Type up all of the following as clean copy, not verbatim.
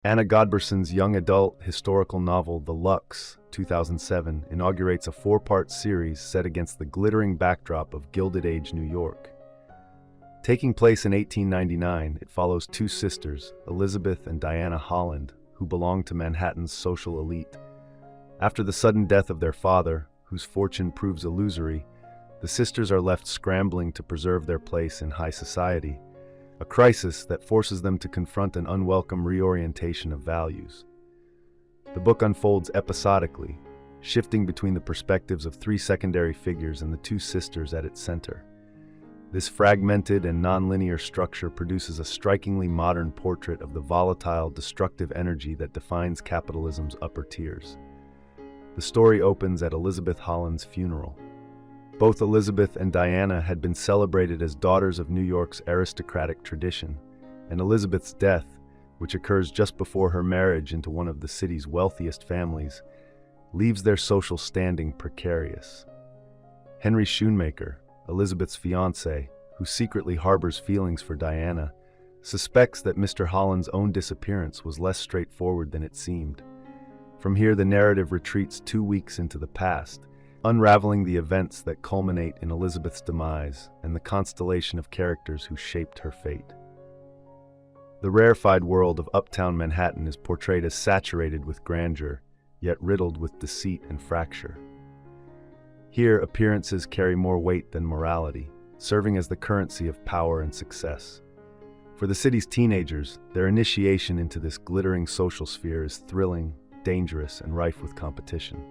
Anna Godbersen's young adult historical novel, The Luxe, 2007, inaugurates a four-part series set against the glittering backdrop of Gilded Age New York. Taking place in 1899, it follows two sisters, Elizabeth and Diana Holland, who belong to Manhattan's social elite. After the sudden death of their father, whose fortune proves illusory, the sisters are left scrambling to preserve their place in high society, a crisis that forces them to confront an unwelcome reorientation of values. The book unfolds episodically, shifting between the perspectives of three secondary figures and the two sisters at its center. This fragmented and nonlinear structure produces a strikingly modern portrait of the volatile, destructive energy that defines capitalism's upper tiers. The story opens at Elizabeth Holland's funeral. Both Elizabeth and Diana had been celebrated as daughters of New York's aristocratic tradition, and Elizabeth's death, which occurs just before her marriage into one of the city's wealthiest families, leaves their social standing precarious. Henry Schoonmaker, Elizabeth's fiancé, who secretly harbors feelings for Diana, suspects that Mr. Holland's own disappearance was less straightforward than it seemed. From here, the narrative retreats 2 weeks into the past, unraveling the events that culminate in Elizabeth's demise and the constellation of characters who shaped her fate. The rarefied world of uptown Manhattan is portrayed as saturated with grandeur, yet riddled with deceit and fracture. Here, appearances carry more weight than morality, serving as the currency of power and success. For the city's teenagers, their initiation into this glittering social sphere is thrilling, dangerous, and rife with competition.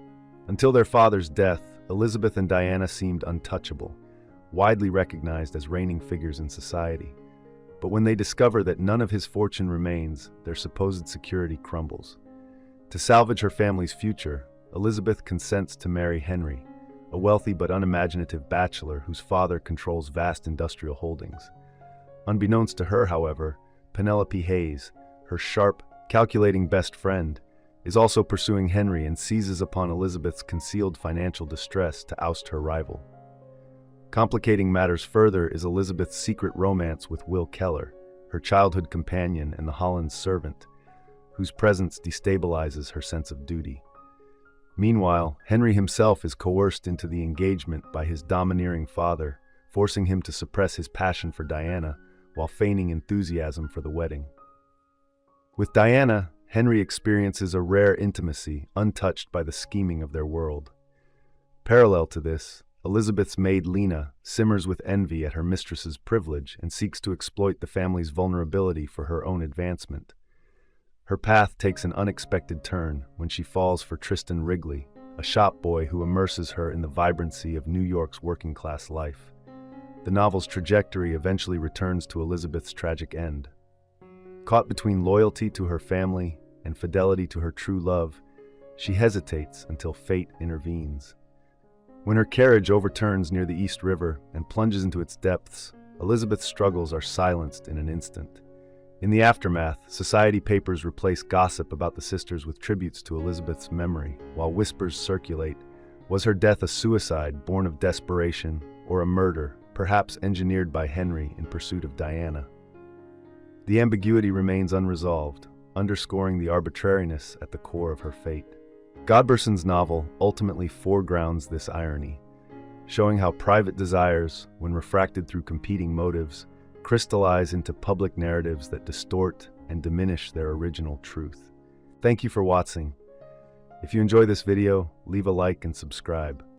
Until their father's death, Elizabeth and Diana seemed untouchable, widely recognized as reigning figures in society. But when they discover that none of his fortune remains, their supposed security crumbles. To salvage her family's future, Elizabeth consents to marry Henry, a wealthy but unimaginative bachelor whose father controls vast industrial holdings. Unbeknownst to her, however, Penelope Hayes, her sharp, calculating best friend, is also pursuing Henry and seizes upon Elizabeth's concealed financial distress to oust her rival. Complicating matters further is Elizabeth's secret romance with Will Keller, her childhood companion and the Hollands' servant, whose presence destabilizes her sense of duty. Meanwhile, Henry himself is coerced into the engagement by his domineering father, forcing him to suppress his passion for Diana while feigning enthusiasm for the wedding. With Diana, Henry experiences a rare intimacy untouched by the scheming of their world. Parallel to this, Elizabeth's maid Lina simmers with envy at her mistress's privilege and seeks to exploit the family's vulnerability for her own advancement. Her path takes an unexpected turn when she falls for Tristan Wrigley, a shop boy who immerses her in the vibrancy of New York's working-class life. The novel's trajectory eventually returns to Elizabeth's tragic end. Caught between loyalty to her family and fidelity to her true love, she hesitates until fate intervenes. When her carriage overturns near the East River and plunges into its depths, Elizabeth's struggles are silenced in an instant. In the aftermath, society papers replace gossip about the sisters with tributes to Elizabeth's memory, while whispers circulate. Was her death a suicide born of desperation, or a murder, perhaps engineered by Henry in pursuit of Diana? The ambiguity remains unresolved, underscoring the arbitrariness at the core of her fate. Godbersen's novel ultimately foregrounds this irony, showing how private desires, when refracted through competing motives, crystallize into public narratives that distort and diminish their original truth. Thank you for watching. If you enjoy this video, leave a like and subscribe.